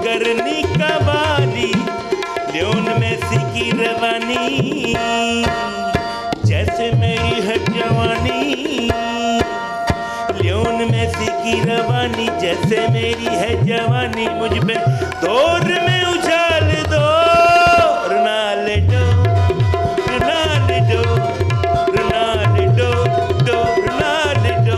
करनी qawwali, Lionel Messi की रवानी जैसे मेरी है जवानी, लियोन मेसी की रवानी जैसे मेरी है जवानी, मुझ पे दौर में उछाल दो रोनाल्डो, रोनाल्डो, रोनाल्डो, रोनाल्डो।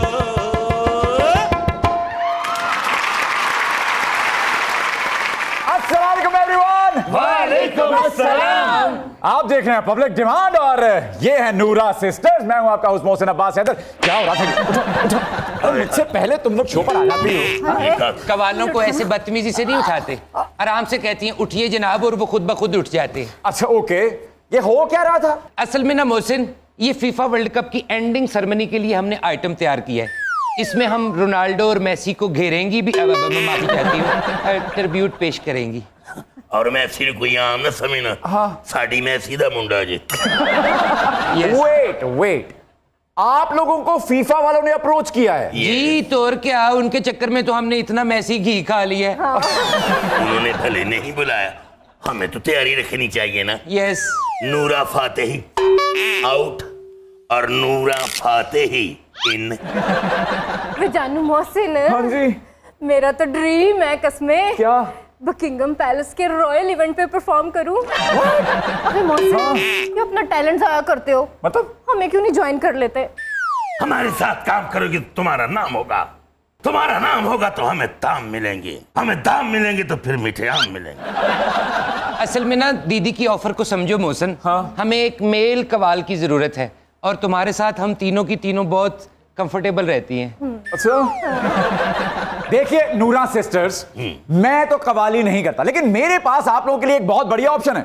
अस्सलाम वालेकुम एवरीवन। वालेकुम अस्सलाम। आप देख रहे हैं पब्लिक डिमांड और ये है नूरा सिस्टर्स। मैं हूं आपका होस्ट मोहसिन अब्बास हैदर। क्या हो रहा था? उठो। मुझसे पहले तुम लोग शो पर आ जाती हो। कवालों को ऐसे बदतमीजी से नहीं उठाते, आराम से कहती हैं उठिए जनाब, और वो खुद ब खुद उठ जाते हैं। अच्छा ओके, ये हो क्या रहा था? असल में ना मोहसिन, ये फीफा वर्ल्ड कप की एंडिंग सेरेमनी के लिए हमने आइटम तैयार किया है। इसमें हम रोनाल्डो और मेसी को घेरेंगी भी, माफी चाहती हूँ, ट्रिब्यूट पेश करेंगी। और मैसी ने कोई आम ना समझना, हाँ। साड़ी मैसी दा मुंडा जी। वेट, आप लोगों को फीफा वालों ने अप्रोच किया है? जी तो और क्या, उनके चक्कर में तो हमने इतना मैसी घी खा लिया है। उन्होंने भले नहीं बुलाया, हमें तो तैयारी रखनी चाहिए ना। यस। नूरा फातेही आउट और नूरा फातेही इन। जानू मोहसिन, हाँ जी। मेरा तो ड्रीम है कसमें, क्या? बकिंगम पैलेस के रॉयल इवेंट पे परफॉर्म करूं। अबे मोहसिन, ये अपना टैलेंट जाया करते हो, मतलब हमें क्यों नहीं ज्वाइन कर लेते? हमारे साथ काम करोगे तो तुम्हारा नाम होगा, तुम्हारा नाम होगा तो हमें दाम मिलेंगे, हमें दाम मिलेंगे तो फिर मीठे आम मिलेंगे। असल में ना दीदी की ऑफर को समझो मोहसिन। हाँ। हमें एक मेल कवाल की जरूरत है, और तुम्हारे साथ हम तीनों की तीनों बहुत कंफर्टेबल रहती हैं। अच्छा देखिए नूरा सिस्टर्स, मैं तो कवाली नहीं करता, लेकिन मेरे पास आप लोगों के लिए एक बहुत बढ़िया ऑप्शन है।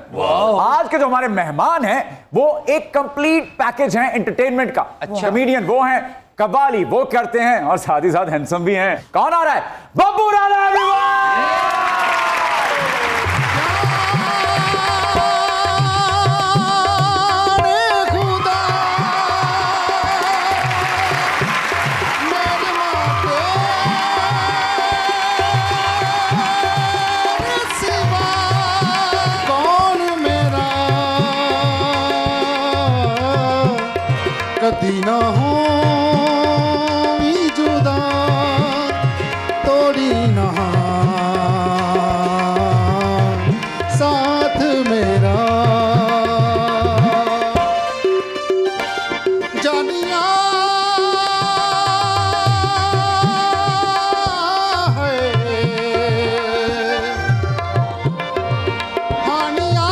आज के जो हमारे मेहमान हैं वो एक कंप्लीट पैकेज है एंटरटेनमेंट का। अच्छा। कॉमेडियन वो हैं, कवाली वो करते हैं, और साथ ही साथ हैंडसम भी हैं। कौन आ रहा है? बब्बू राणा everyone! कदी ना हो जुदा तोड़ी ना साथ मेरा जानिया है हानिया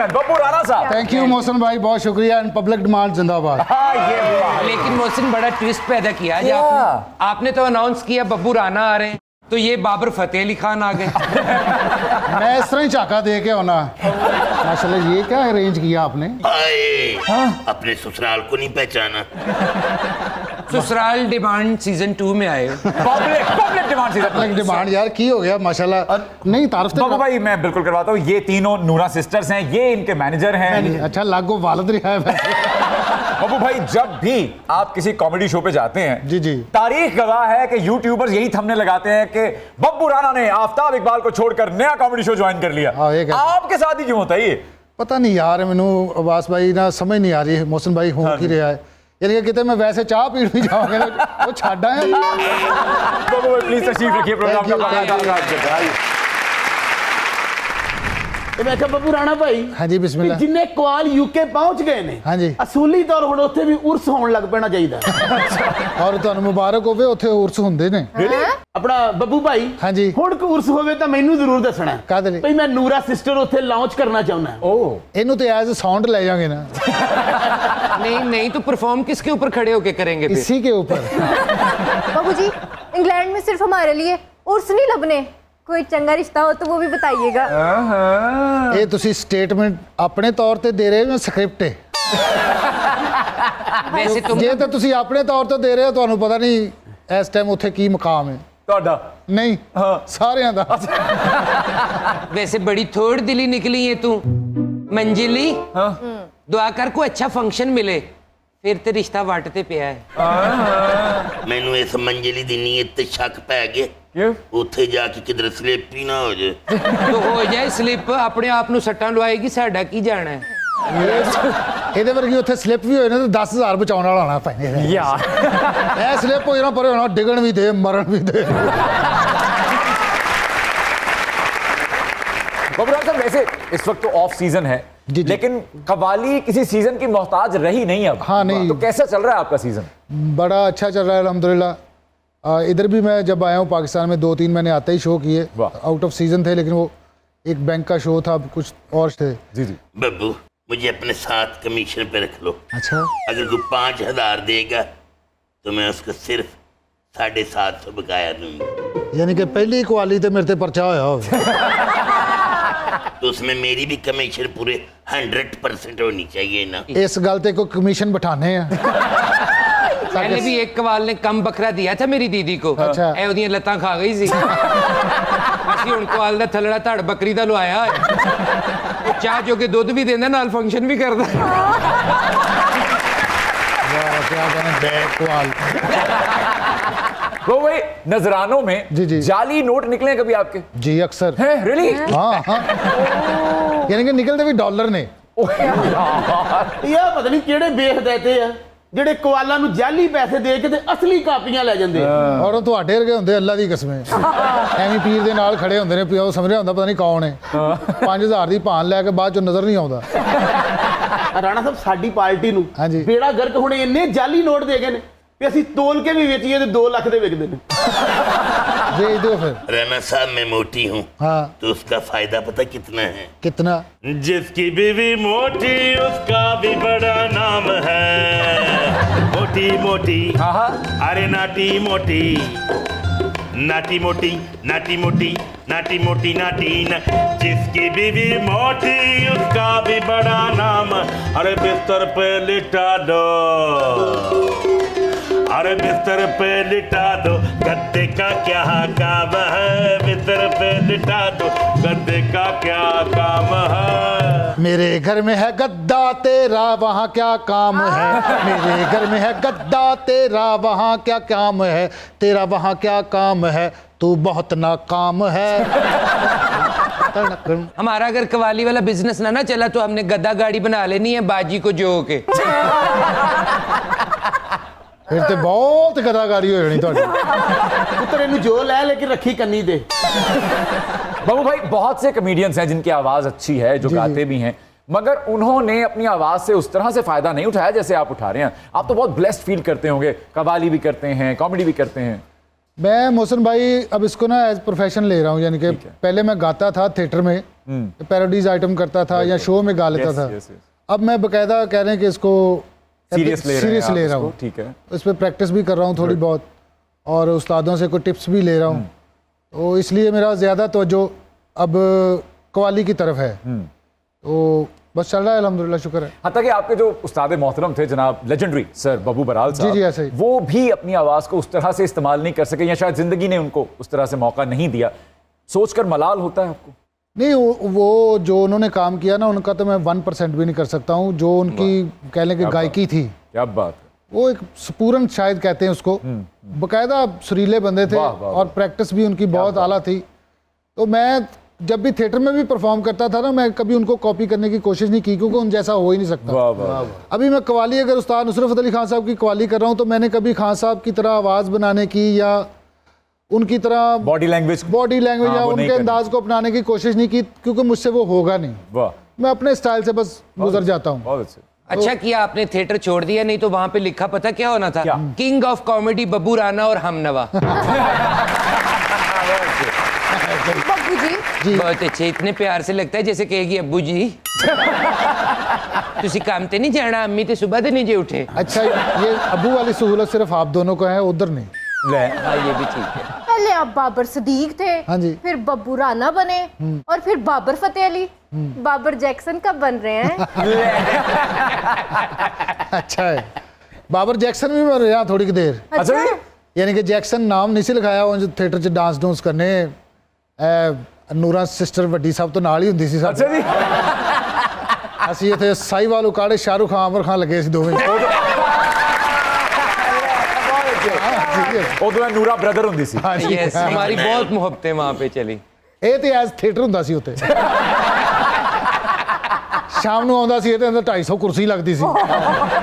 बब्बू राणा साहब। थैंक यू मोहसिन भाई, बहुत शुक्रिया। एंड पब्लिक डिमांड जिंदाबाद। हाँ, ये हुआ। लेकिन मोहसिन बड़ा ट्विस्ट पैदा किया आज आपने तो अनाउंस किया बब्बू राणा आ रहे हैं, तो ये बाबर फतेह अली खान आ गए। मैं इस तरह ही झाका दे के होना। माशाल्लाह, ये क्या अरेंज किया आपने? अपने ससुराल को नहीं पहचाना। ससुराल डिमांड सीजन 2 में आए। Public demand season. Public demand यार की हो गया माशाल्लाह। नहीं तारीफ बाबू भाई मैं बिल्कुल करवाता हूँ। ये तीनों नूरा सिस्टर्स हैं, ये इनके मैनेजर हैं। अच्छा लागो वालद रहा है बाबू भाई जब भी आप किसी कॉमेडी शो पे जाते हैं, जी जी, तारीख गवाह है कि यूट्यूबर्स यही थंबनेल लगाते हैं कि बब्बू राणा ने आफ्ताब इकबाल को छोड़कर नया कॉमेडी शो ज्वाइन कर लिया। आपके साथ ही क्यों होता है ये? पता नहीं यार, मैनू अब्बास भाई ना समझ नहीं आ रही। मोहसिन भाई हो की रहा है, यानी कि कितने मैं वैसे चाह पी भी जाऊंगा वो छाड़ा है। बाबू भाई प्लीज तशरीफ रखिए प्रोग्राम का। मैं क्या बब्बू राणा भाई? हाँ जी बिस्मिल्लाह। जिन्ने कवाल यूके पहुंच गए ने, हाँ जी, असूली तौर पर उत्थे भी उर्स होने लग पैना चाहिए। और तुहानू मुबारक होवे, उत्थे उर्स हुंदे ने। अपना बब्बू भाई, हाँ जी, हुण को उर्स होवे तां मैनू जरूर दसना है। काहदे लई? भाई मैं नूरा सिस्टर उत्थे लॉन्च करना चाहुंदा। ओ इनू ते एज साउंड ले जाओगे ना। नहीं नहीं तो परफॉर्म किसके ऊपर खड़े होके करेंगे फिर? इसी के ऊपर। बाबूजी, इंग्लैंड में सिर्फ हमारे लिए उर्स नहीं लबने, कोई चंगा रिश्ता हो तो वो भी बताइएगा। ਇਹ ਤੁਸੀਂ ਸਟੇਟਮੈਂਟ ਆਪਣੇ ਤੌਰ ਤੇ ਦੇ ਰਹੇ ਹੋ ਜਾਂ ਸਕ੍ਰਿਪਟ ਹੈ? वैसे तुम ਜੇ ਤਾਂ ਤੁਸੀਂ ਆਪਣੇ ਤੌਰ ਤੇ ਦੇ ਰਹੇ ਹੋ, ਤੁਹਾਨੂੰ ਪਤਾ ਨਹੀਂ ਇਸ ਟਾਈਮ ਉੱਥੇ ਕੀ ਮੁਕਾਮ ਹੈ। ਤੁਹਾਡਾ ਨਹੀਂ ਸਾਰਿਆਂ ਦਾ। वैसे बड़ी थोड़ दिली निकली है तू मंजिली। हाँ। दुआ कर को अच्छा फंक्शन मिले, फिर ते रिश्ता वाटते पे है। ਮੈਨੂੰ ਇਸ ਮੰਜਲੀ ਦੀ ਨੀਅਤ ਤੇ ਸ਼ੱਕ ਪੈ ਗਿਆ। क्यों? ਉੱਥੇ ਜਾ ਕੇ ਕਿਧਰ ਸਲਿੱਪ ਹੀ ਨਾ ਹੋ ਜਾਏ। तो हो जाए स्लिप, अपने आप ਨੂੰ ਸੱਟਾਂ ਲਵਾਏਗੀ, ਸਾਡਾ ਕੀ ਜਾਣਾ ਹੈ। ਇਹਦੇ ਵਰਗੀ ਉੱਥੇ ਸਲਿੱਪ ਵੀ ਹੋਏ ਨੇ ਤਾਂ 10,000 ਬਚਾਉਣ ਵਾਲਾ ਹੋਣਾ ਪੈਂਦਾ। यार ਇਹ ਸਲਿੱਪ ਹੋ ਜਾਣਾ ਪਰੇ ਹੋਣਾ, ਡਿੱਗਣ ਵੀ ਦੇ ਮਰਨ ਵੀ ਦੇ। बबूराम साहब, वैसे इस वक्त तो ऑफ सीजन है जी। लेकिन कव्वाली किसी सीजन की मोहताज रही नहीं अब। हाँ, नहीं। तो कैसा चल रहा है आपका सीजन? बड़ा अच्छा चल रहा है अल्हम्दुलिल्लाह। इधर भी मैं जब आया हूँ पाकिस्तान में 2-3 मैंने आते ही शो किए, वाह। आउट ऑफ सीजन थे, लेकिन वो एक बैंक का शो था, कुछ और थे। जी जी। बब्बू, मुझे अपने साथ कमीशन पे रख लो। अच्छा, अगर तू 5,000 देगा तो मैं उसको सिर्फ 750 बकाया दूंगा। यानी कि पहली क्वाली तो मेरे ते पर्चा होया हो। तो उसमें मेरी भी कमीशन पूरे 100% होनी चाहिए ना। इस गल ते कोई कमीशन बिठाने हैं। पहले भी एक कवाल ने कम बकरा दिया था मेरी दीदी को। अच्छा। ए ਉਹਦੀਆਂ ਲੱਤਾਂ ਖਾ ਗਈ ਸੀ। ਅਸੀਂ ਹੁਣ ਕਵਾਲ ਦਾ ਥਲੜਾ ਧੜ ਬੱਕਰੀ ਦਾ ਲਵਾਇਆ ਹੈ। ਉਹ ਚਾਹ ਜੋ ਕੇ ਦੁੱਧ ਵੀ ਦਿੰਦਾ ਨਾਲ ਫੰਕਸ਼ਨ ਵੀ ਕਰਦਾ। वाह, क्या कहना बैक क्वाल। तो भाई नजरानों में जी, जी। जाली नोट निकले कभी आपके? जी अक्सर। हैं रियली? हाँ हाँ, यानी कि निकलते भी डॉलर ने। ਇਹ ਪਤਾ ਨਹੀਂ ਕਿਹੜੇ ਬੇਹਦਾਇਤੇ ਆ ਜਿਹੜੇ ਕਵਾਲਾਂ ਨੂੰ ਜਾਲੀ ਪੈਸੇ ਦੇ ਕੇ ਤੇ ਅਸਲੀ ਕਾਪੀਆਂ ਲੈ ਜਾਂਦੇ ਆ। ਔਰ ਉਹ ਤੁਹਾਡੇ ਵਰਗੇ ਹੁੰਦੇ ਅੱਲਾ ਦੀ ਕਸਮ ਐਵੇਂ ਪੀਰ ਦੇ ਨਾਲ ਖੜੇ ਹੁੰਦੇ ਨੇ, ਪਿਓ ਸਮਝ ਰਿਹਾ ਹੁੰਦਾ ਪਤਾ ਨਹੀਂ ਕੌਣ ਹੈ। 5,000 ਦੀ ਭਾਨ ਲੈ ਕੇ ਬਾਅਦ ਚੋਂ ਨਜ਼ਰ ਨਹੀਂ ਆਉਂਦਾ। ਰਾਣਾ ਸਾਹਿਬ, ਸਾਡੀ ਪਾਰਟੀ ਨੂੰ ਹਾਂਜੀ। ਬੇੜਾ ਗਰਕ ਹੁਣ ਇੰਨੇ ਜਾਲੀ ਨੋਟ ਦੇ ਗਏ ਨੇ ਵੀ ਅਸੀਂ ਤੋਲ ਕੇ ਵੀ ਵੇਚੀਏ ਤੇ 2 ਲੱਖ ਦੇ ਵਿਕਦੇ ਨੇ। भेज दो फिर। राणा साहब, मैं मोटी हूँ हाँ, तो उसका फायदा पता कितना है? कितना? जिसकी बीवी मोटी उसका भी बड़ा नाम है। मोटी मोटी, अरे नाटी मोटी, नाटी मोटी, नाटी मोटी, नाटी मोटी, नाटी जिसकी बीवी मोटी उसका भी बड़ा नाम। अरे बिस्तर पे लिटा दो, अरे बिस्तर पे लिटा दो, गद्दे का क्या काम है? बिस्तर पे लिटा दो, गद्दे का क्या काम है? मेरे घर में है गद्दा तेरा, वहाँ क्या काम है? मेरे घर में है गद्दा तेरा, वहाँ क्या काम है? तेरा वहाँ क्या काम है? तू बहुत नाकाम है। हमारा अगर कवाली वाला बिजनेस ना चला तो हमने गद्दा गाड़ी बना लेनी है बाजी को जो के। फिर तो बहुत गदागारी हो जानी ਤੁਹਾਡੀ। ਪੁੱਤਰ ਇਹਨੂੰ ਜੋ ਲੈ ਲੇਕਿਨ ਰੱਖੀ ਕੰਨੀ ਤੇ। बाबू भाई, बहुत से कमेडियंस हैं जिनकी आवाज अच्छी है, जो गाते भी हैं, मगर उन्होंने अपनी आवाज से उस तरह से फायदा नहीं उठाया जैसे आप उठा रहे हैं। आप तो बहुत ब्लेस्ड फील करते होंगे, कवाली भी करते हैं, कॉमेडी भी करते हैं। मैं मोहसिन भाई अब इसको ना एज प्रोफेशन ले रहा हूँ, यानी कि पहले मैं गाता था थिएटर में, पैरोडीज आइटम करता था या शो में गा लेता था। अब मैं बकायदा कह रहे हैं कि इसको सीरियस ले रहा हूँ। ठीक है, इस पर प्रैक्टिस भी कर रहा हूँ थोड़ी बहुत, और उस्तादों से कोई टिप्स भी ले रहा हूँ, तो इसलिए मेरा ज़्यादा तवज्जो अब कवाली की तरफ है। तो बस चल रहा है अल्हम्दुलिल्लाह, शुक्र है। हत्ता कि आपके जो उस्ताद मोहतरम थे जनाब लेजेंडरी सर बब्बू बराल साहब, जी, ऐसे ही। वो भी अपनी आवाज़ को उस तरह से इस्तेमाल नहीं कर सके, या शायद ज़िंदगी ने उनको उस तरह से मौका नहीं दिया। सोचकर मलाल होता है आपको? नहीं, वो जो उन्होंने काम किया ना, उनका तो मैं 1% भी नहीं कर सकता हूँ। जो उनकी कह लें कि गायकी थी, क्या बात है, वो एक स्पूरन शायद कहते हैं उसको, बकायदा सुरीले बंदे थे, और प्रैक्टिस भी उनकी बहुत आला थी। तो मैं जब भी थिएटर में भी परफॉर्म करता था ना, मैं कभी उनको कॉपी करने की कोशिश नहीं की, क्योंकि उन जैसा हो ही नहीं सकता। अभी मैं कवाली, अगर उस्ताद नुसरत अली खान साहब की कवाली कर रहा हूँ, तो मैंने कभी खान साहब की तरह आवाज़ बनाने की या उनकी तरह बॉडी लैंग्वेज या उनके अंदाज को अपनाने की कोशिश नहीं की, क्योंकि मुझसे वो होगा नहीं। वाह, मैं अपने स्टाइल से बस गुजर जाता हूँ। बहुत अच्छे। अच्छा किया आपने थिएटर छोड़ दिया, नहीं तो वहां पे लिखा पता क्या होना था? King of comedy Babbu Rana और हमनवा। बब्बू जी जी बहुत अच्छे, इतने प्यार से लगता है जैसे कहेगी अब्बू जी तुसी काम ते नहीं जाना, अम्मी ते सुबह ते नहीं जे उठे। अच्छा, ये अबू वाली सहूलत सिर्फ आप दोनों को है, उधर नहीं। हाँ ये भी ठीक है। पहले आप बाबर सदीक थे, हाँ जी। फिर बब्बू राना बने और फिर बाबर फतेह अली। बाबर जैक्सन कब बन रहे हैं? अच्छा है, बाबर जैक्सन भी बन रहा थोड़ी देर। अच्छा जी? यानी कि जैक्सन नाम नहीं सी लिखाया वो जो थिएटर च डांस डूंस करने। नूरा सिस्टर वड्डी साहब तो नाल ही हुंदी सी अच्छा जी। ਅਸੀਂ ਇੱਥੇ ਸਾਈਵਾਲ ਉਕਾੜੇ शाहरुख खान आमिर खान लगे सी दोवें। ਉਦੋਂ ਨੂਰਾ ਬ੍ਰਦਰ ਹੁੰਦੀ ਸੀ। यस, हमारी बहुत मोहब्बतें वहाँ पे चली। ਇਹ ਤੇ ਐਸ ਥੀਏਟਰ ਹੁੰਦਾ ਸੀ ਉੱਥੇ। ਸ਼ਾਮ ਨੂੰ ਆਉਂਦਾ ਸੀ, ਇਹਦੇ ਅੰਦਰ 250 ਕੁਰਸੀ ਲੱਗਦੀ ਸੀ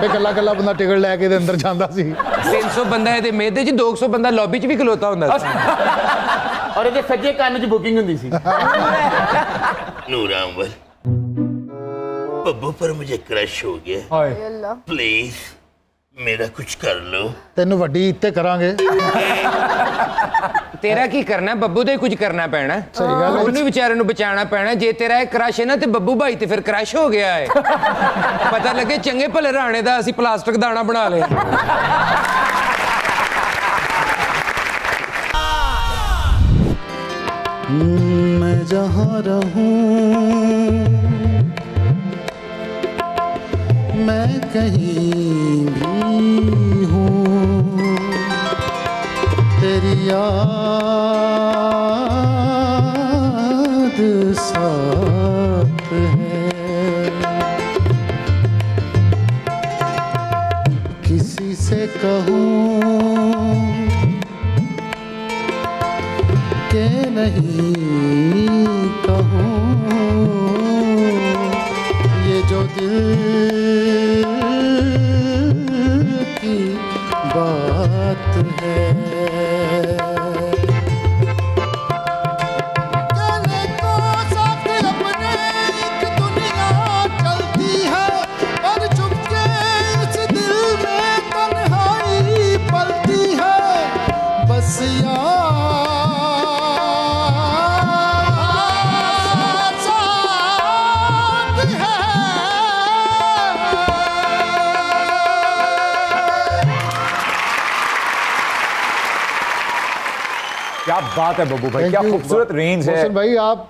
ਤੇ ਕੱਲਾ ਕੱਲਾ ਬੰਦਾ ਟਿਕਟ ਲੈ ਕੇ ਇਹਦੇ ਅੰਦਰ ਜਾਂਦਾ ਸੀ। 300 ਬੰਦਾ ਇਹਦੇ ਮੇਦੇ 'ਚ, 200 ਬੰਦਾ ਲੌਬੀ 'ਚ ਵੀ ਖਲੋਤਾ ਹੁੰਦਾ ਸੀ। ਔਰ ਇਹਦੇ ਸੱਜੇ ਕੰਨ 'ਚ ਬੁਕਿੰਗ ਹੁੰਦੀ ਸੀ। नूरा अव्वल, बब्बू पर मुझे क्रश हो गया, ਹਾਏ अल्लाह। प्लीज मेरा कुछ कर लो। ਤੈਨੂੰ ਵੱਡੀ ਇੱਥੇ ਕਰਾਂਗੇ। ਤੇਰਾ ਕੀ ਕਰਨਾ, ਬੱਬੂ ਦਾ ਹੀ ਕੁਝ ਕਰਨਾ ਪੈਣਾ। ਸਹੀ ਗੱਲ ਹੈ। ਉਹਨੂੰ ਵਿਚਾਰੇ ਨੂੰ ਬਚਾਉਣਾ ਪੈਣਾ। ਜੇ ਤੇਰਾ ਇਹ ਕ੍ਰਸ਼ ਹੈ ਨਾ ਤੇ ਬੱਬੂ ਭਾਈ ਤੇ ਫਿਰ ਕ੍ਰਸ਼ ਹੋ ਗਿਆ ਹੈ। ਪਤਾ ਲੱਗੇ ਚੰਗੇ ਭਲੇ ਰਾਣੇ ਦਾ ਅਸੀਂ ਪਲਾਸਟਿਕ ਦਾਣਾ ਬਣਾ ਲਿਆ। मैं जहाँ रहूं मैं कहीं भी हूँ, तेरी याद साथ है। किसी से कहूँ के नहीं कहूँ, ये जो दिल की बात है। जाने को साथ अपने एक दुनिया चलती है, और चुपके इस दिल में तन्हाई पलती है। बस क्या बात है बब्बू भाई, क्या खूबसूरत रेंज है। मोहसिन भाई आप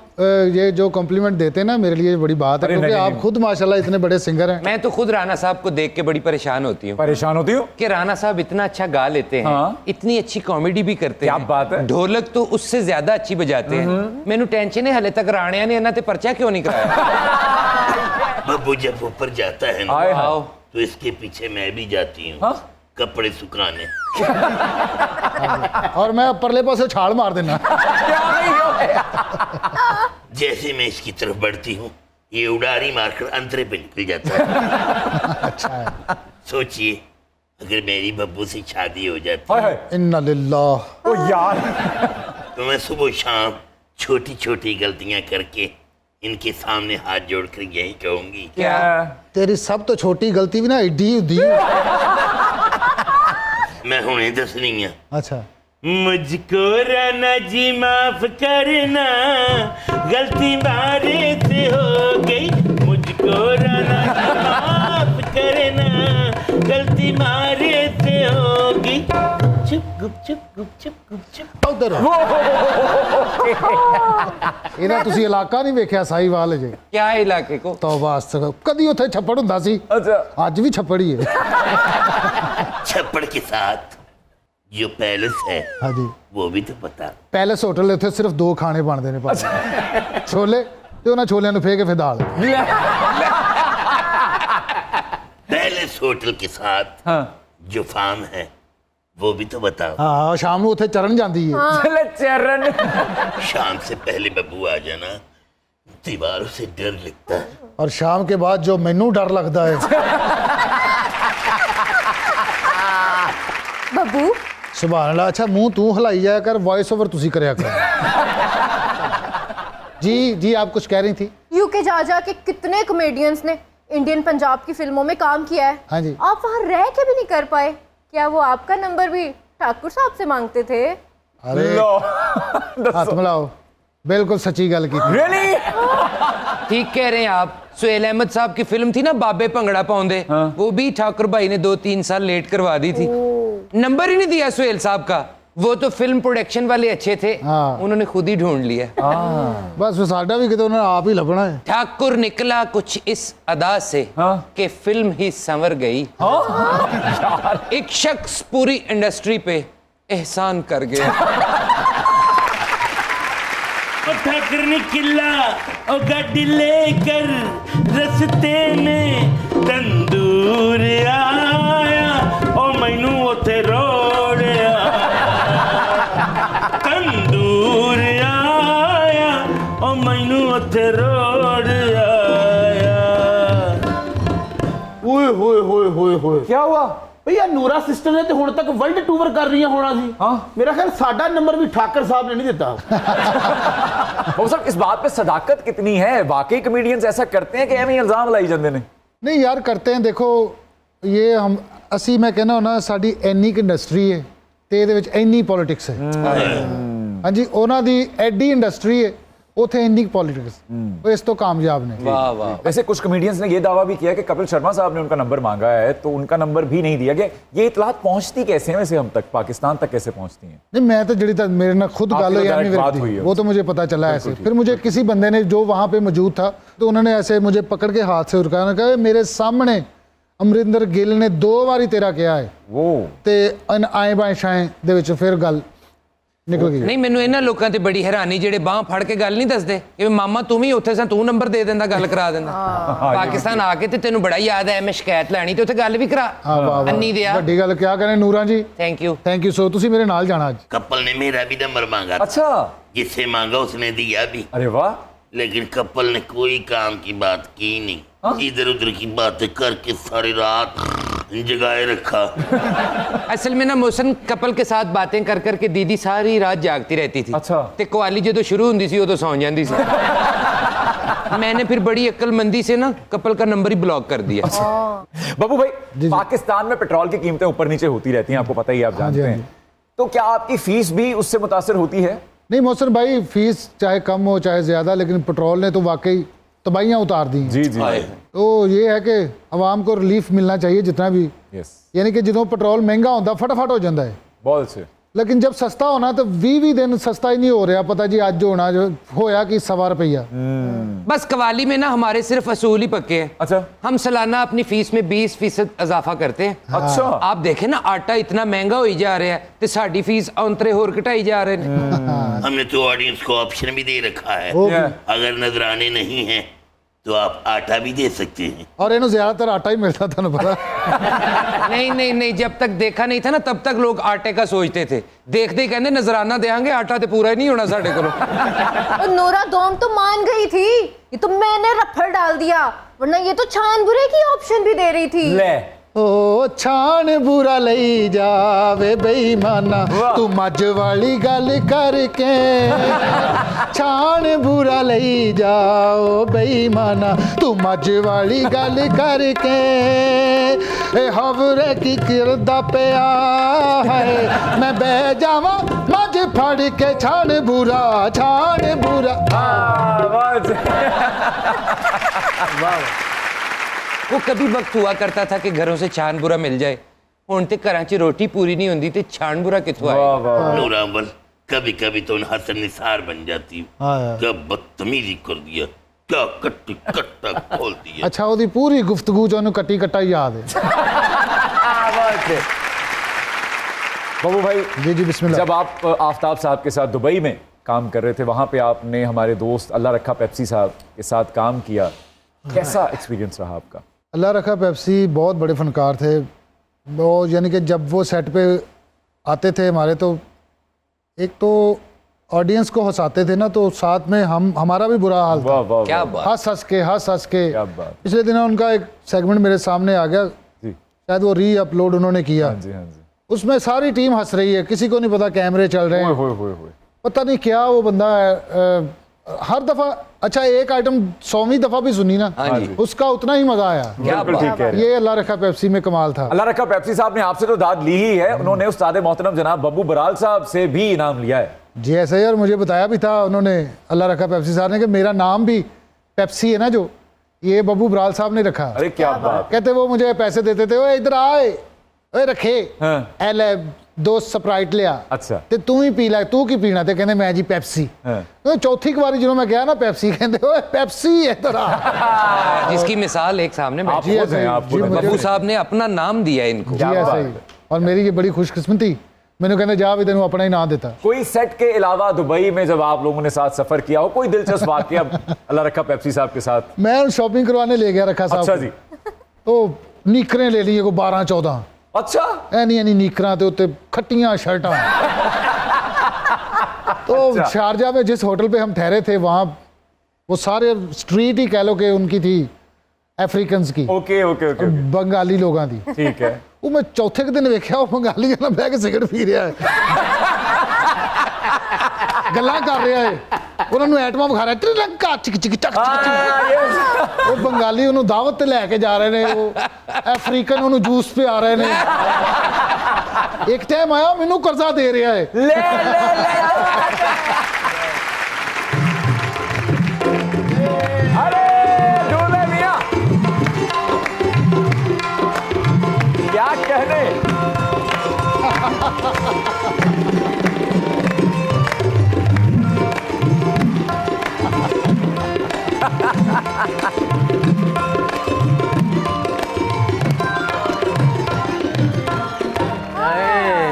ये जो कॉम्प्लीमेंट देते हैं ना, मेरे लिए बड़ी बात है, अरे क्योंकि नहीं, आप नहीं। खुद माशाल्लाह इतने बड़े सिंगर हैं। मैं तो खुद राणा साहब को देख के बड़ी परेशान होती हूँ परेशान होती हूँ। कि राणा साहब इतना अच्छा गा लेते हैं, हाँ। इतनी अच्छी कॉमेडी भी करते क्या हैं, बात है। ढोलक तो उससे ज्यादा अच्छी बजाते हैं। मैनू टेंशन है हले तक राणिया ने इन्हां ते पर्चा क्यों नहीं कराया। बब्बू जब ऊपर जाता है ना, हाय हाय। आओ तो इसके पीछे मैं भी जाती हूँ, हाँ? कपड़े सुखाने। और मैं परले पासे छाल मार देना। क्या नहीं हो गया? जैसे मैं इसकी तरफ बढ़ती हूँ, ये उड़ारी मारकर अंतरे पे निकल जाता है। अच्छा है। सोचिए अगर मेरी बब्बू से शादी हो जाती हाय हाय। इन्ना लिल्लाह। ओ यार, तो मैं सुबह शाम छोटी छोटी गलतियां करके इनके सामने हाथ जोड़कर यही कहूंगी, क्या तेरी सब तो छोटी गलती भी ना एडी हुंदी है। मैं हुणे दसनी है। अच्छा, मुझको राना जी माफ करना, गलती मारे से हो गई। मुझको राना जी माफ करना, गलती मारे से होगी। गुपचुप गुपचुप गुपचुप गुपचुप। उधर ਇਹਨਾਂ ਤੁਸੀਂ ਇਲਾਕਾ ਨਹੀਂ ਵੇਖਿਆ ਸਾਈਵਾਲ ਜੇ? क्या इलाके को ਤੌਬਾ ਅਸਤਗਫਰ, ਕਦੀ ਉੱਥੇ ਛੱਪੜ ਹੁੰਦਾ ਸੀ, अच्छा ਅੱਜ ਵੀ ਛੱਪੜ ਹੀ ਹੈ। छप्पड़ के साथ जो पैलेस है ਹਾਂਜੀ, वो भी तो पता। ਪੈਲੇਸ ਹੋਟਲ ਉੱਥੇ ਸਿਰਫ 2 ਖਾਣੇ ਬਣਦੇ ਨੇ ਭਾਜੀ, ਛੋਲੇ ਤੇ ਉਹਨਾਂ ਛੋਲਿਆਂ ਨੂੰ ਫੇਰ ਕੇ ਫਿਰ ਦਾਲ। पैलेस होटल के साथ हाँ। जो फार्म है वो भी तो बताओ। ਹਾਂ, ਸ਼ਾਮ ਨੂੰ ਉੱਥੇ ਚਰਨ ਜਾਂਦੀ ਹੈ। चले चरण। शाम से पहले बब्बू आ जाना, दीवारों से डर लगता है। और शाम के बाद जो मैनू डर लगता है। बब्बू सुभान अल्लाह। अच्छा, मुंह तू हिलाई जाया कर, वॉइस ओवर तुसी करया कर। जी जी, आप कुछ कह रही थी? यूके जा जा के कितने कॉमेडियंस ने इंडियन पंजाब की फिल्मों में काम किया है। हाँ जी। आप वहाँ रह के भी नहीं कर पाए। क्या वो आपका नंबर भी ठाकुर साहब से मांगते थे? अरे लो हाथ मिलाओ। बिल्कुल सच्ची गल की रियली? ठीक कह रहे हैं आप। सुहेल अहमद साहब की फिल्म थी ना बाबे भंगड़ा पाउंदे, वो भी ठाकुर भाई ने 2-3 साल लेट करवा दी थी। नंबर ही नहीं दिया सुहेल साहब का। वो तो फिल्म प्रोडक्शन वाले अच्छे थे, उन्होंने खुद ही ढूंढ लिया। बस साडा भी कितने उन्होंने आप ही लभना है। ठाकुर निकला कुछ इस अदा से कि फिल्म ही संवर गई। एक शख्स पूरी इंडस्ट्री पे एहसान कर गया। ठाकुर निकला ओ गाड़ी लेकर रस्ते में तंदूर आया ओ मैनू उथे रोड़ तंदूर आया ओ मैनू उथे रोड़ आया। ओए होए होए होए होए, क्या हुआ? भैया नूरा सिस्टर ने तो हुण तक वर्ल्ड टूर कर रही होना सी। मेरा ख्याल साडा नंबर भी ठाकर साहब ने नहीं दिता। वो सब इस बात पे सदाकत कितनी है? वाकई कमेडियंस ऐसा करते हैं कि एवं इल्जाम लाई जाते हैं? नहीं यार करते हैं। देखो ये हम असी मैं कहना होना साडी एनी इंडस्ट्री है ते ਇਹਦੇ ਵਿੱਚ ਇੰਨੀ ਪੋਲਿਟਿਕਸ ਹੈ। ਹਾਂਜੀ ਉਹਨਾਂ ਦੀ ਐਡੀ ਇੰਡਸਟਰੀ ਹੈ उथे इंनी पॉलिटिक्स वो इस तो कामयाब ने। वाह वाह। वैसे कुछ कमेडियंस ने ये दावा भी किया कि कपिल शर्मा साहब ने उनका नंबर मांगा है तो उनका नंबर भी नहीं दिया गया। ये इतलात पहुंचती कैसे हैं वैसे हम तक, पाकिस्तान तक कैसे पहुंचती हैं? नहीं मैं तो जड़ी मेरे ना खुद गल हुई वो तो मुझे पता चला ऐसे। फिर मुझे किसी बंदे ने जो वहाँ पे मौजूद था तो उन्होंने ऐसे मुझे पकड़ के हाथ से उठाया, कहा मेरे सामने अमरिंदर गिल ने 2 बारी तेरा किया है वो ते आए बाएं शाएं दे विच फिर गल निकल गई। नहीं मैनू इन्हां लोकां ते बड़ी हैरानी जेडे बांह फड़ के गल नहीं दसदे कि मामा तू भी उत्थे सा तू नंबर दे देंदा गल करा देंदा। पाकिस्तान आके ते तैनू बड़ा याद है मैं शिकायत लैनी ते उत्थे गल भी करा अन्नी दिया। ਵੱਡੀ ਗੱਲ क्या करें Noora ji, thank you. Thank you. So तुसी मेरे नाल जाना आज। कपल ने मेरा भी नंबर मांगा, अच्छा जिससे मांगा उसने दिया भी, अरे वाह। लेकिन कपल ने कोई काम की बात की नहीं, इधर उधर की बातें करके सारी रात जगाए रखा। असल में ना मोहसिन कपल के साथ बातें कर कर के दीदी सारी रात जागती रहती थी। अच्छा। ते कवाली जो शुरू होंदी सी उदों सौ जांदी सी। मैंने फिर बड़ी अक्लमंदी से ना कपल का नंबर ही ब्लॉक कर दिया। बाबू भाई पाकिस्तान में पेट्रोल की कीमतें ऊपर नीचे होती रहती हैं, आपको पता ही, आप जानते हैं, तो क्या आपकी फीस भी उससे मुतासर होती है? नहीं मोहसिन भाई फीस चाहे कम हो चाहे ज्यादा, लेकिन पेट्रोल ने तो वाकई तबाहियां उतार दी हैं। जी जी तो ये है कि आवाम को रिलीफ मिलना चाहिए जितना भी, यस। यानी कि जो पेट्रोल महंगा होता फटाफट हो जाता है, बहुत अच्छे। लेकिन जब सस्ता होना तो 20 दिन सस्ता ही नहीं हो रहा। पता जी अज होना जो होया कि 1.25 रुपया। बस कवाली में ना हमारे सिर्फ असूल ही पक्के हैं। अच्छा। हम सालाना अपनी फीस में 20% इजाफा करते हैं। अच्छा। आप देखें ना आटा इतना महंगा हो जा रहा है तो साडी फीस अंतरे होर घटाई जा रहे हैं। हमने तो ऑडियंस को ऑप्शन भी दे रखा है, अगर नजराने नहीं है तो आप आटा भी दे सकते हैं। और इन्हों ज्यादातर आटा ही मिलता था ना, पता नहीं नहीं नहीं, जब तक देखा नहीं था ना तब तक लोग आटे का सोचते थे, देखते ही कहते नजराना देंगे, आटा तो पूरा ही नहीं होना साढ़े को। नोरा दोम तो मान गई थी, ये तो मैंने रफड़ डाल दिया, वरना ये तो छान बुरे की ऑप्शन भी दे रही थी। ले ओ छान बुरा लई जावे बेईमाना तू मज वाली गल करके, छान बुरा लई जाओ बेईमाना तू मज वाली गल करके, ए हवरे की किरदा पिया है मैं बह जावा मज फड़ के, छान बुरा छान बुरा। वो कभी वक्त हुआ करता था कि घरों से छान बुरा मिल जाए, हुण ते घरां च रोटी पूरी नहीं होंदी ते छान बुरा कित्थों आए। नूरा अव्वल कभी कभी तो हसन निसार बन जाती हूँ। क्या बदतमीजी कर दिया, क्या कट्टी कट्टा खोल दिया। अच्छा ओदी पूरी गुफ्तगू चों कट्टी कट्टा याद है। बाबू भाई जी जी बिस्मिल्लाह। जब आप आफ्ताब साहब के साथ दुबई में काम कर रहे थे, वहां पे आपने हमारे दोस्त अल्लाह रखा पेप्सी साहब के साथ काम किया, कैसा एक्सपीरियंस रहा आपका? अल्लाह रखा पेप्सी बहुत बड़े फनकार थे वो, यानी कि जब वो सेट पे आते थे हमारे, तो एक तो ऑडियंस को हंसाते थे ना, तो साथ में हमारा भी बुरा हाल था। क्या बात। हंस हंस के क्या बात। पिछले दिनों उनका एक सेगमेंट मेरे सामने आ गया, शायद वो री अपलोड उन्होंने किया। हाँ जी, हाँ जी। उसमें सारी टीम हंस रही है, किसी को नहीं पता कैमरे चल रहे हैं, पता नहीं क्या वो बंदा हर दफा। अच्छा एक आइटम 100वीं दफा भी सुनी ना, उसका उतना ही मजा आया। बिल्कुल ठीक है। ये अल्लाह रखा पेप्सी में कमाल था। अल्लाह रखा पेप्सी साहब ने आपसे तो दाद ली ही है, उन्होंने उस्ताद मोहतरम जनाब बब्बू बराल साहब से भी इनाम लिया है। जी ऐसा ही, और मुझे बताया भी था उन्होंने, अल्लाह रखा पेप्सी साहब ने, कि मेरा नाम भी पेप्सी है ना जो, ये बब्बू बराल साहब ने रखा। अरे क्या बात। कहते वो मुझे पैसे देते थे, ओए इधर आए, ओए रखे हाँ। एल दो स्प्राइट लिया, अच्छा। ते तू ही पी ला, तू की पीना, ते कहते मैं जी पेप्सी। तो चौथी बारी जो मैं गया ना पेप्सी, कहते ओए पेप्सी इधर आ। जिसकी मिसाल एक सामने बैठी। जी ऐसा ही, जी मुझे बब्बू भी- साहब ने अपना नाम दिया इनको। जी ऐसा ही, और मेरी ये बड़ी खुशकिस्मती, मैंने कहते जा भी तेन अपना ही नाम देता। कोई सेट के अलावा दुबई में जब आप लोगों ने साथ सफर किया हो, कोई दिलचस्प वाकया अल्लाह रखा पेप्सी साहब के साथ? मैं शॉपिंग करवाने ले गया रखा साहब अच्छा को। जी। तो नीकरें ले ली को 12-14, अच्छा। ਐਨੀ ਨੀਕਰਾਂ ਤੇ ਉੱਤੇ खट्टियां शर्टां। तो शारजा में जिस होटल पे हम ठहरे थे वहाँ वो सारे स्ट्रीट ही कह लो कि उनकी थी अफ्रीकन्स की, ओके ओके ओके बंगाली लोगों की। ठीक है। वो मैं चौथे के दिन वेख्या वो बंगाली ना बह के सिगरट पी रहा है, गल्लां कर रहा है, उन्होंने एटमा विखा रहा है, त्रिलंका चिक चिक चक चिक। वो बंगाली उन्होंने दावत ते लैके जा रहे हैं, वो अफ्रीकन उन्होंने जूस पे आ रहे हैं। एक टाइम आया मैनू कर्जा दे रहा है। ले अरे दूल्हे मियां क्या कहने।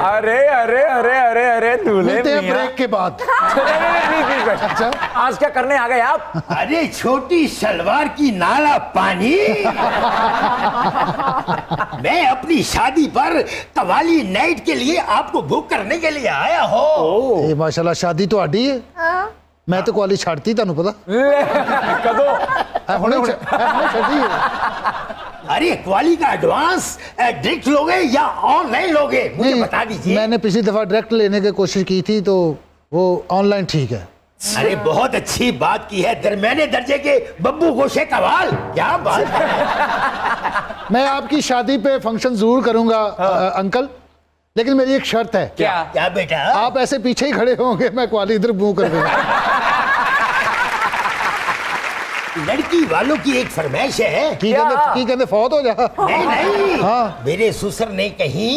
अरे अरे अरे अरे अरे दूल्हे मिलते हैं मियां। ब्रेक के बाद। अच्छा आज क्या करने आ गए आप? अरे छोटी सलवार की नाला पानी। मैं अपनी शादी पर कवाली नाइट के लिए आपको बुक करने के लिए आया हूँ। ये माशाल्लाह शादी तो आडी है, मैं तो कवाली छाड़ती तानू पता कदों हुणे छड़ी है। अरे कवाली का एडवांस डायरेक्ट लोगे या ऑनलाइन लोगे, मुझे नहीं, बता दीजिए। मैंने पिछली दफा डायरेक्ट लेने की कोशिश की थी तो वो ऑनलाइन ठीक है। अरे बहुत अच्छी बात की है, दरमियाने दर्जे के बब्बू गोशे कवाल, क्या बात है। मैं आपकी शादी पे फंक्शन जरूर करूंगा अंकल, लेकिन मेरी एक शर्त है। क्या बेटा? आप ऐसे पीछे ही खड़े होंगे, मैं कवाली इधर मुंह कर दूंगा। लड़की वालों की एक फरमाइश है। की कहते फौत हो जा। नहीं नहीं, हाँ। मेरे ससुर ने कहीं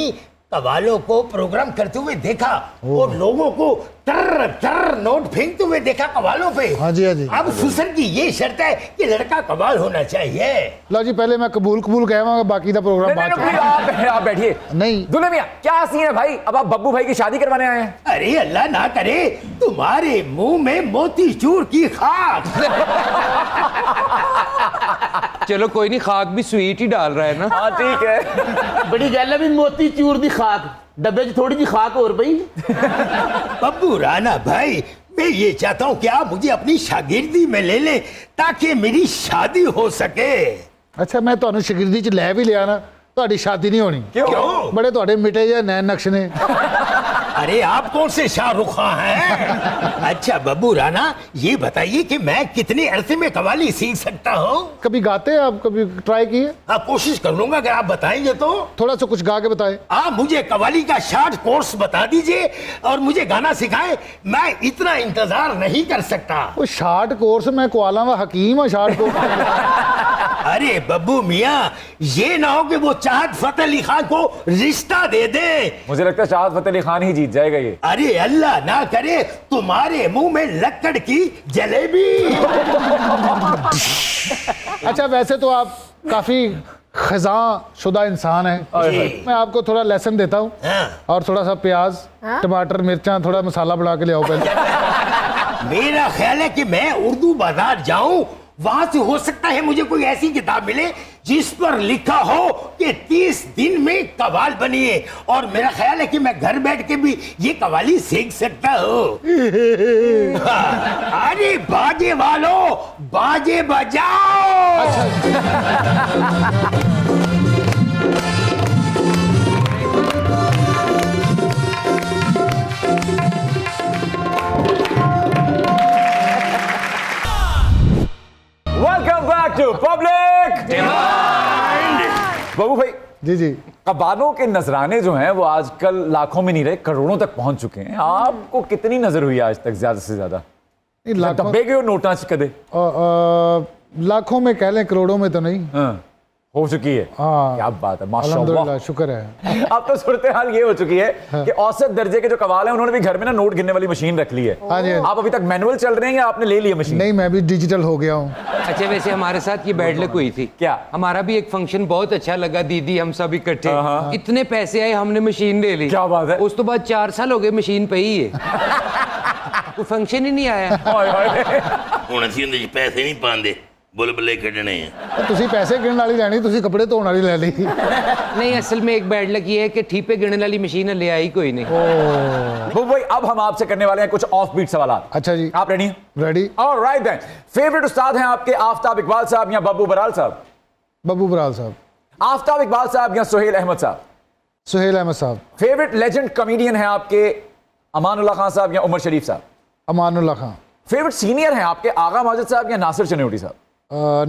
कवालों को प्रोग्राम करते हुए देखा और लोगों को टर टर नोट फेंकते हुए देखा कवालों पे। हाँ जी, हाँ जी। अब ससुर की ये शर्त है कि लड़का कवाल होना चाहिए। लो जी पहले मैं कबूल कहवांगा, बाकी का प्रोग्राम बाद में। आप बैठिए। नहीं दूल्हे मियां क्या सीन है भाई, अब आप बब्बू भाई की शादी करवाने आए हैं? अरे अल्लाह ना करे तुम्हारे मुंह में मोती चूर की खाक। चलो कोई नहीं, खाक भी स्वीट ही डाल रहा है ना। हाँ ठीक है। बड़ी गल है भी मोती चूर दी खाक, डब्बे च थोड़ी जी खाक और पई। बब्बू राणा भाई, मैं ये चाहता हूँ कि आप मुझे अपनी शागिर्दी में ले लें ताकि मेरी शादी हो सके। अच्छा मैं ਤੁਹਾਨੂੰ ਸ਼ਾਗਿਰਦੀ ਚ ਲੈ ਵੀ ਲਿਆ ਨਾ, ਤੁਹਾਡੀ ਸ਼ਾਦੀ नहीं होनी। क्यों? बड़े ਤੁਹਾਡੇ मिटे जे नैन नक्श ने। अरे आप कौन से शाहरुख खान हैं? अच्छा बब्बू राणा, ये बताइए कि मैं कितने अरसे में कवाली सीख सकता हूँ? कभी गाते हैं आप, कभी ट्राई किए? हाँ कोशिश कर लूंगा अगर आप बताएंगे तो। थोड़ा सा कुछ गा के बताए। आप मुझे कवाली का शॉर्ट कोर्स बता दीजिए और मुझे गाना सिखाएं, मैं इतना इंतजार नहीं कर सकता। वो शार्ट कोर्स, मैं कुआला वा हकीम हूँ शार्ट कोर्स। अरे बब्बू मियाँ, ये ना हो कि वो चाहत फतेह अली खान को रिश्ता दे दे। मुझे लगता है चाहत फतेह अली खान ही जीत जाएगा ये। अरे अल्लाह ना करे तुम्हारे मुंह में लक्कड़ की जलेबी। अच्छा वैसे तो आप काफी खजा शुदा इंसान है, मैं आपको थोड़ा लेसन देता हूँ। हाँ। और थोड़ा सा प्याज टमाटर मिर्चा थोड़ा मसाला बना के ले आओ पहले। मेरा ख्याल है कि मैं उर्दू बाजार जाऊं, वहां से हो सकता है मुझे कोई ऐसी किताब मिले जिस पर लिखा हो कि 30 दिन में कवाल बनिए, और मेरा ख्याल है कि मैं घर बैठ के भी ये कवाली सीख सकता हूँ। अरे बाजे वालों, बाजे बजाओ। Welcome back to public demand. Babbu भाई जी जी कबालों के नजराने जो हैं वो आजकल लाखों में नहीं रहे, करोड़ों तक पहुंच चुके हैं। आपको कितनी नजर हुई आज तक ज्यादा से ज्यादा? लाखों दबे गए नोटा च कदे? लाखों में कह लें, करोड़ों में तो नहीं। हाँ, हो चुकी है। हाँ, क्या बात है, माशाल्लाह, अल्हम्दुलिल्लाह, शुक्र है। अब तो सूरत हाल ये हो चुकी है कि औसत दर्जे के जो कवाल हैं उन्होंने भी घर में ना नोट गिनने वाली मशीन रख ली है। हाँ जी, हाँ जी। आप अभी तक मैनुअल चल रहे हैं या आपने ले लिया मशीन? नहीं, मैं भी डिजिटल हो गया हूँ। अच्छा, वैसे हमारे साथ ये बैड लक हुई थी। क्या? हमारा भी एक फंक्शन बहुत अच्छा लगा, दीदी हम सब इकट्ठे, इतने पैसे आए हमने मशीन ले ली। क्या बात है? उस तो बाद 4 साल हो गए मशीन पे ही है। कोई फंक्शन ही नहीं आया। ਹੁਣ ਅਸੀਂ ਉਹਦੇ 'ਚ ਪੈਸੇ ਨਹੀਂ ਪਾਉਂਦੇ, बुलबुले कटने हैं। ਤੁਸੀਂ ਪੈਸੇ ਗਿਣਨ ਵਾਲੀ ਲੈਣੀ, ਤੁਸੀਂ ਕੱਪੜੇ ਧੋਣ ਵਾਲੀ ਲੈ ਲਈ। नहीं, असल में एक बैड लक ये है कि ठीपे गिनने वाली मशीन ले आई कोई नहीं। वो भाई अब हम आपसे करने वाले हैं कुछ ऑफ बीट सवाल। अच्छा जी, आप रेडी हैं? रेडी। ऑलराइट देन, फेवरेट उस्ताद हैं आपके आफ्ताब इकबाल साहब या बब्बू बराल साहब? बब्बू बराल साहब। आफ्ताब इकबाल साहब या सुहेल अहमद साहब? सुहेल अहमद साहब। फेवरेट लेजेंड कॉमेडियन हैं आपके अमानुल्लाह खान साहब या उमर शरीफ साहब? अमानुल्लाह खान। फेवरेट सीनियर हैं आपके आगा माजिद साहब या नासिर चनौटी साहब?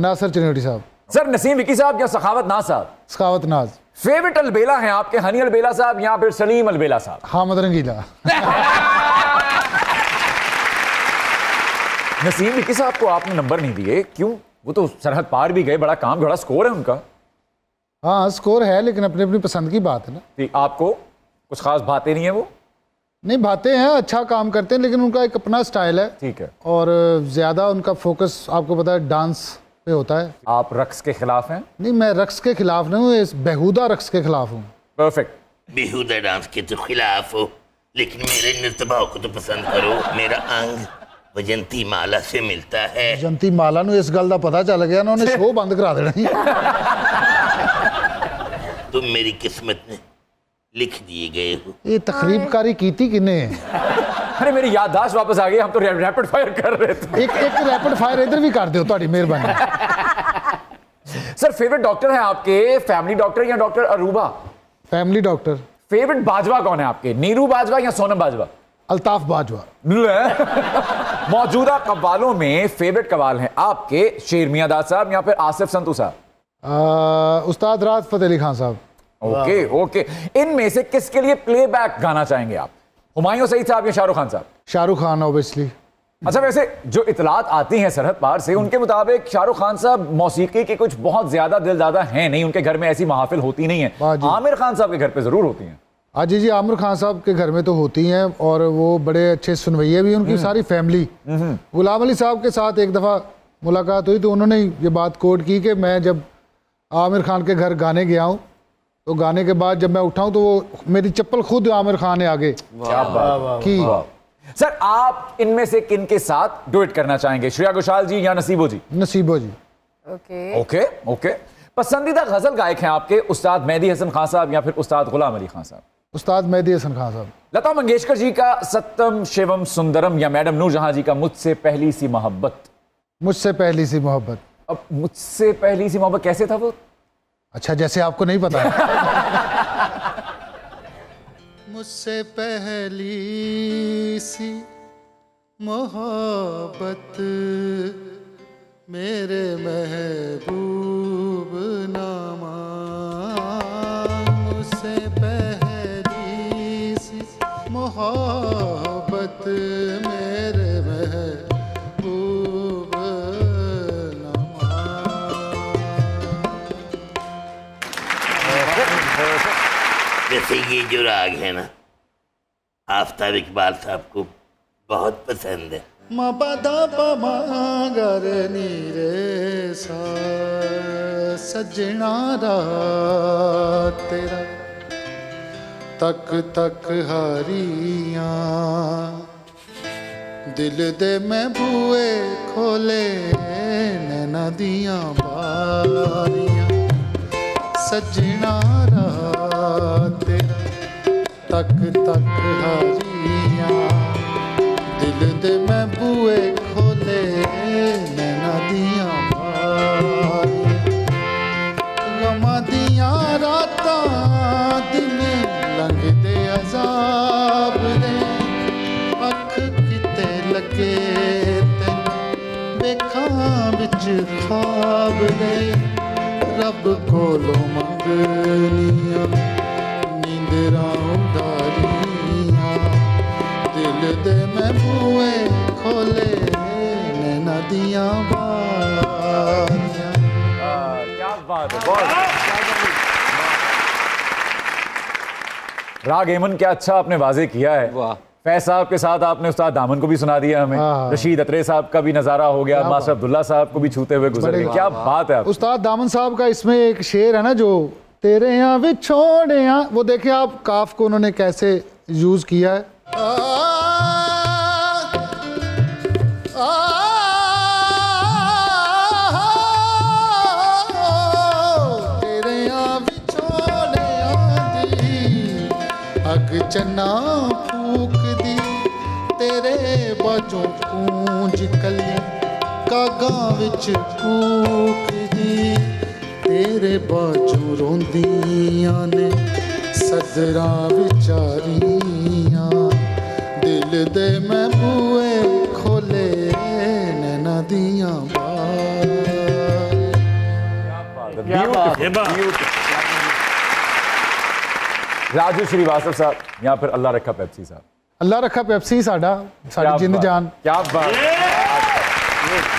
नासिर चनौटी साहब। सर नसीम विकी साहब या सखावत नाज साहब? सखावत नाज। फेवरेट अलबेला हैं आपके हनी अलबेला साहब या फिर सलीम अलबेला साहब? हामिद रंगीला। नसीम विकी साहब को आपने नंबर नहीं दिए, क्यों? वो तो सरहद पार भी गए, बड़ा काम बड़ा स्कोर है उनका। हाँ, स्कोर है, लेकिन अपनी अपनी पसंद की बात है ना। ठीक, आपको कुछ खास बातें नहीं है वो? नहीं, बातें हैं, अच्छा काम करते हैं, लेकिन उनका एक अपना स्टाइल है। ठीक है। और ज़्यादा उनका फोकस आपको पता है डांस पे होता है। आप रक्स के खिलाफ हैं? नहीं, मैं रक्स के खिलाफ नहीं हूँ, इस बेहुदा रक्स के खिलाफ हूँ। परफेक्ट। बेहुदा डांस के तो खिलाफ हो, लेकिन मेरे नृत्य को तो पसंद करो। मेरा अंग वजंती माला से मिलता है। जंती माला नूं इस गल दा पता चल गया ना, उन्हें शो बंद करा देना। तुम मेरी किस्मत में लिख दिए गए हो। ये तकरीबकारी कीती किने है? अरे मेरी याददाश्त वापस आ गई, हम तो रैपिड फायर कर रहे थे। एक रैपिड फायर इधर भी कर दो, ਤੁਹਾਡੀ मेहरबानी। सर फेवरेट डॉक्टर हैं आपके फैमिली डॉक्टर या doctor Aruba? Family doctor. Favourite Bajwa कौन है आपके, नीरू बाजवा या सोनम बाजवा? अल्ताफ बाजवा। मौजूदा कव्वालों में फेवरेट कव्वाल हैं आपके शेर मियां दाद साहब या फिर आसिफ संतू साहब? उस्ताद राहत फ़तेह अली खान साहब। ओके ओके, इनमें से किसके लिए प्लेबैक गाना चाहेंगे आप, हुमायूं सईद साहब या शाहरुख खान साहब? शाहरुख खान ऑब्वियसली। अच्छा, वैसे जो इतलात आती हैं सरहद पार से, उनके मुताबिक शाहरुख खान साहब मौसीकी के कुछ बहुत ज्यादा दिलदादा हैं नहीं, उनके घर में ऐसी महफिल होती नहीं है। आमिर खान साहब के घर पे जरूर होती हैं। हाँ जी, आमिर खान साहब के घर में तो होती हैं, और वो बड़े अच्छे सुनवैये भी, उनकी सारी फैमिली। गुलाम अली साहब के साथ एक दफ़ा मुलाकात हुई तो उन्होंने ये बात कोट की कि मैं जब आमिर खान के घर गाने गया हूँ, तो गाने के बाद जब मैं उठाऊं तो वो मेरी चप्पल खुद आमिर खान ने आगे की। सर आप इनमें से किन के साथ डुएट करना चाहेंगे, श्रेया घोषाल जी या Naseebo ji? Naseebo ji. Okay okay okay. पसंदीदा गजल गायक हैं आपके उस्ताद मेहदी हसन खान साहब या फिर उस्ताद गुलाम अली खान साहब? उस्ताद मेहदी हसन खान साहब। लता मंगेशकर जी का सत्यम शिवम सुंदरम या मैडम नूरजहां जी का मुझसे पहली सी मोहब्बत? मुझसे पहली सी मोहब्बत। अब मुझसे पहली सी मोहब्बत कैसे था वो? अच्छा, जैसे आपको नहीं पता है। मुझसे पहली सी मोहब्बत मेरे महबूब नामा, मुझसे पहली सी मोहब्बत मेरे महबूब नामा। जैसे ये जो राग है ना, आफ्ताब इकबाल साहब को बहुत पसंद है। मपदा पमागर नीरे सा सजना रात तेरा तक तक हारियां दिल दे मैं बूए खोले नैना दियां बारियां सजना रात तेरा तक तक हारियां दिल दे मैं बूए खोले नैना दियां बारियां गमा दियां रातां दिन लंघदे अजाब दे अख किते लगे तैन वेखां विच ख्वाब दे रब कोलों मंगनियां दे मैं बूए खोले नैना दियां बारियां। क्या बात है, बहुत राग एमन क्या अच्छा आपने वाजे किया है। वाह। फैज साहब के साथ आपने उस्ताद दामन को भी सुना दिया हमें, हाँ। रशीद अतरे साहब का भी नजारा हो गया, मास्टर अब्दुल्ला साहब को भी छूते हुए गुजर गए। क्या बात है आप। उस्ताद दामन साहब का इसमें एक शेर है ना, जो तेरे यहाँ विछोड़े यहाँ, वो देखिए आप काफ को उन्होंने कैसे यूज किया है। तेरे यहाँ विछोड़े आंदी अग चना फूक दी तेरे बाजों पूंज कली कागा विच फूक दी तेरे बाजों रोंदियां ने सदरा विचारियां दिल दे मैं बूए खोले नैना दियां बार। ये बात राजू श्रीवास्तव साहब या फिर अल्लाह रखा पेप्सी साहब। अल्लाह रखा पेप्सी साडा क्या साडी जिंद बात, जान। क्या बात।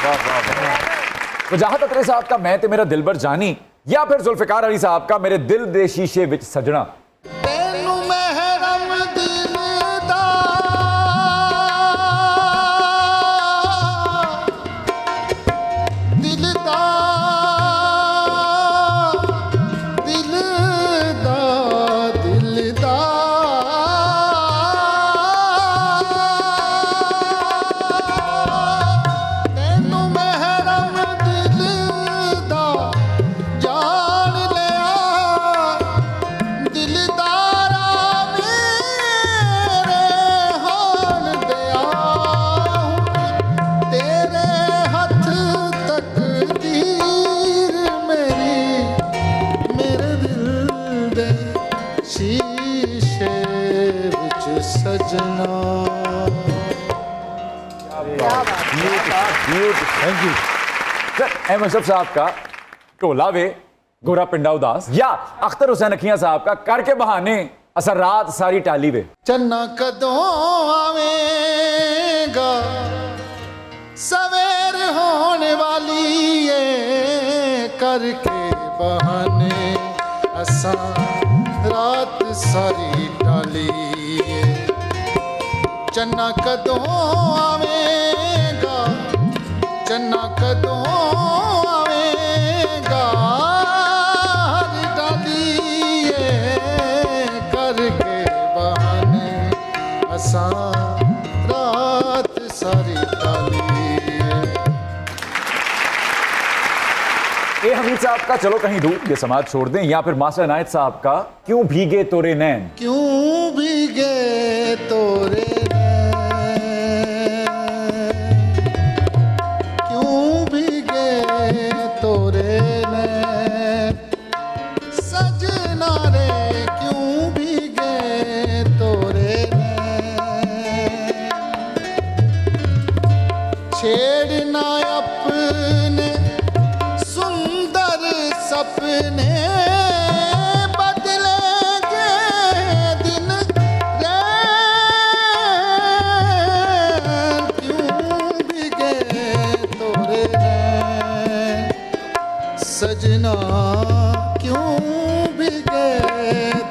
वाह, वाह, वाह। वजाहत अतरे साहब का मैं ते मेरा दिलबर जानी, या फिर जुल्फिकार अली साहब का मेरे दिल दे शीशे विच सजना। तेनू महरम दिल दा दिल दा दिल दा दिल दा तेनू महरम दिल दा जान लिया दिलदारा मेरे हाल दिया तेरे हथ तकदीर मेरी मेरे दिल दे शीशे विच सजना। Thank you sir. अहमद शफ साहब का टोला वे गोरा पिंडा उदास, या अख्तर हुसैन अखियां साहब का करके बहाने असर रात सारी टाली वे। चन्ना कदों आवेगा सवेर होने वाली है करके बहाने असा रात सारी टाली है। चन्ना कदों आवेगा चन्ना कदों आवेगा हर डाली है करके बहाने असा रात सारी टाली है। ए हमीद साहब का चलो कहीं दूर ये समाज छोड़ दें, या फिर मास्टर इनायत साहब का क्यों भीगे तोरे नैन। क्यों भीगे तोरे क्यों भीगे तोरे सजना रे क्यों भीगे तोरे छेड़ना अपने सुंदर सपने बदलेंगे दिन रैन क्यों भीगे तोरे सजना क्यों भीगे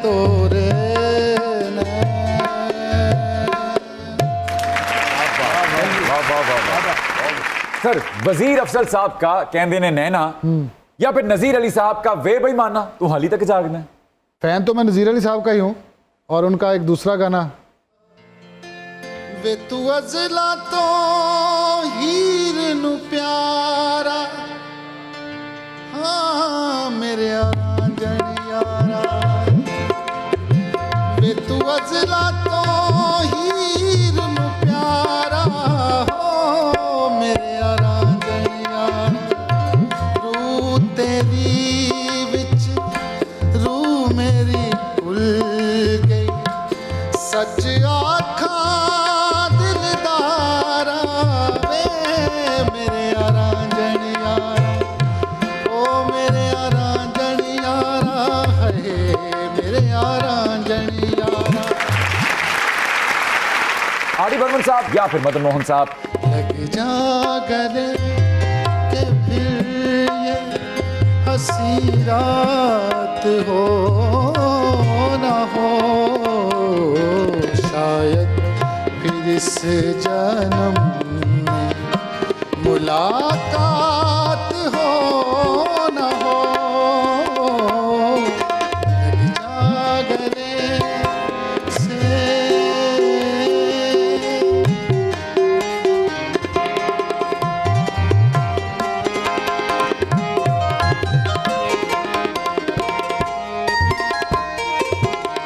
तोरे सर वजीर अफसल साहब का कहंदे ने नैना, या फिर नजीर अली साहब का वे बेईमाना तू हाली तक जागना है। फैन तो मैं नजीर अली साहब का ही हूँ, और उनका एक दूसरा गाना वे तू अजला तो हीर नु प्यारा हाँ मेरे रांझण यारा वे तू अजला तो हीर नु प्यारा हो मेरे रांझण यारा रू तेरी विच रू मेरी भुल गई सच आखा दिलदारा वे मेरे रांझण यारा ओ मेरे रांझण यारा है मेरे रांझण यारा। आर.डी. बर्मन साहब या फिर मदन मोहन साहब? लग जा गले के फिर ये हंसी रात हो ना हो, शायद फिर इस जन्म में मुलाकात हो ना हो। लग जा गले से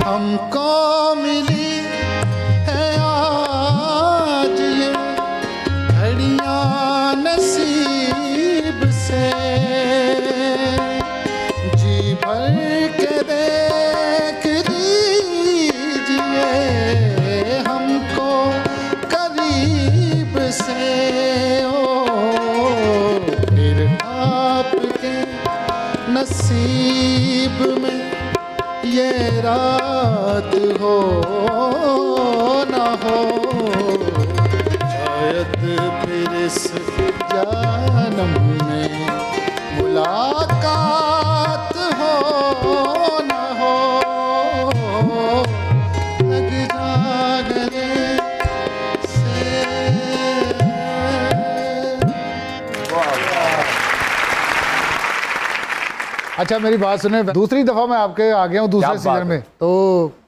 हमको मिली है आज ये घड़ियां नसीब से, जी भर के देख लीजिए हमको करीब से। ओ फिर आपके नसीब में ये रात हो ना हो, शायद फिर इस जन्म में मुलाकात हो ना हो। लग जा गले से। अच्छा मेरी बात सुने, दूसरी दफा मैं आपके आ गया हूँ दूसरे क्या बात सीजन है? में, तो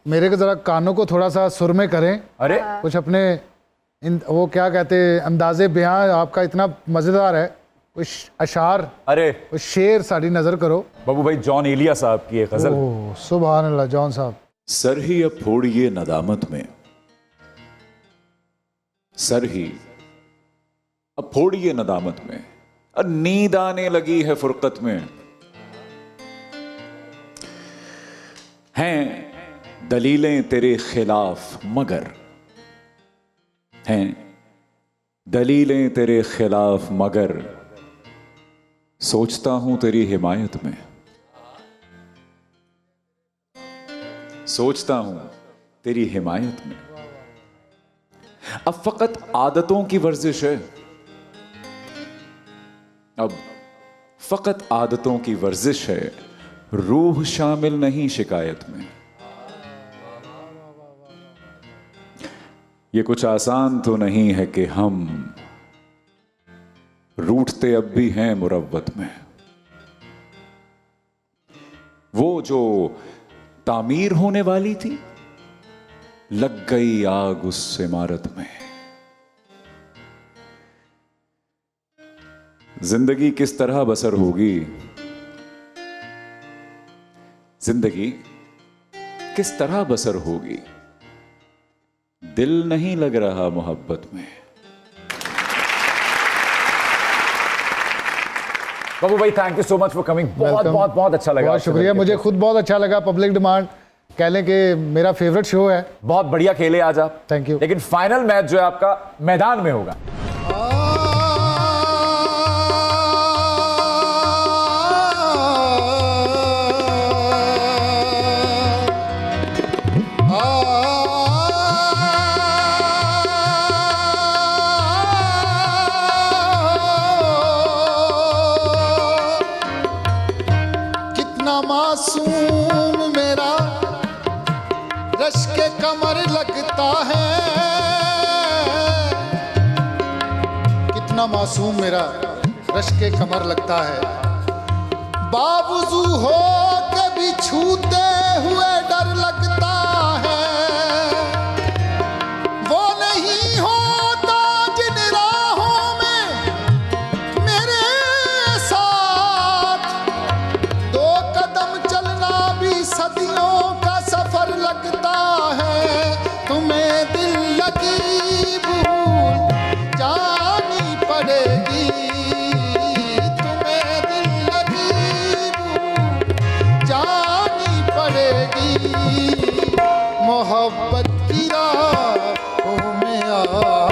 मेरे को जरा कानों को थोड़ा सा सुर में करें, अरे कुछ अपने वो क्या कहते हैं अंदाजे बयां आपका इतना मजेदार है, कुछ अशार, अरे कुछ शेर साड़ी नजर करो। बाबू भाई जॉन एलिया साहब की एक गजल। ओह सुभान अल्लाह जॉन साहब। सर ही अब फोड़िए नदामत में, सर ही अब फोड़िए नदामत में, अब नींद आने लगी है फुरकत में। हैं दलीलें तेरे खिलाफ मगर, हैं दलीलें तेरे खिलाफ मगर, सोचता हूं तेरी हिमायत में, सोचता हूं तेरी हिमायत में। अब फकत आदतों की वर्जिश है, अब फकत आदतों की वर्जिश है, रूह शामिल नहीं शिकायत में। ये कुछ आसान तो नहीं है कि हम रूठते अब भी हैं मुरव्वत में। वो जो तामीर होने वाली थी लग गई आग उस इमारत में। जिंदगी किस तरह बसर होगी, जिंदगी किस तरह बसर होगी, दिल नहीं लग रहा मोहब्बत में। बाबू भाई thank you so much for coming, बहुत Welcome. बहुत बहुत अच्छा लगा। बहुत शुक्रिया, मुझे खुद बहुत अच्छा लगा। पब्लिक डिमांड कह लें कि मेरा फेवरेट शो है। बहुत बढ़िया खेले आज आप। Thank you. लेकिन फाइनल मैच जो है आपका मैदान में होगा। कितना मासूम मेरा रश के कमर लगता है, कितना मासूम मेरा रश के कमर लगता है। बावजू हो कभी छूते हुए डर लगता है, वो नहीं होता जिन राहों में मेरे साथ। दो कदम चलना भी सदियों का सफर लगता है। तुम्हें दिल लगी भूल जानी पड़ेगी, तुम्हें दिल लगी भूल जानी पड़ेगी। मोहब्बत की राहों में आ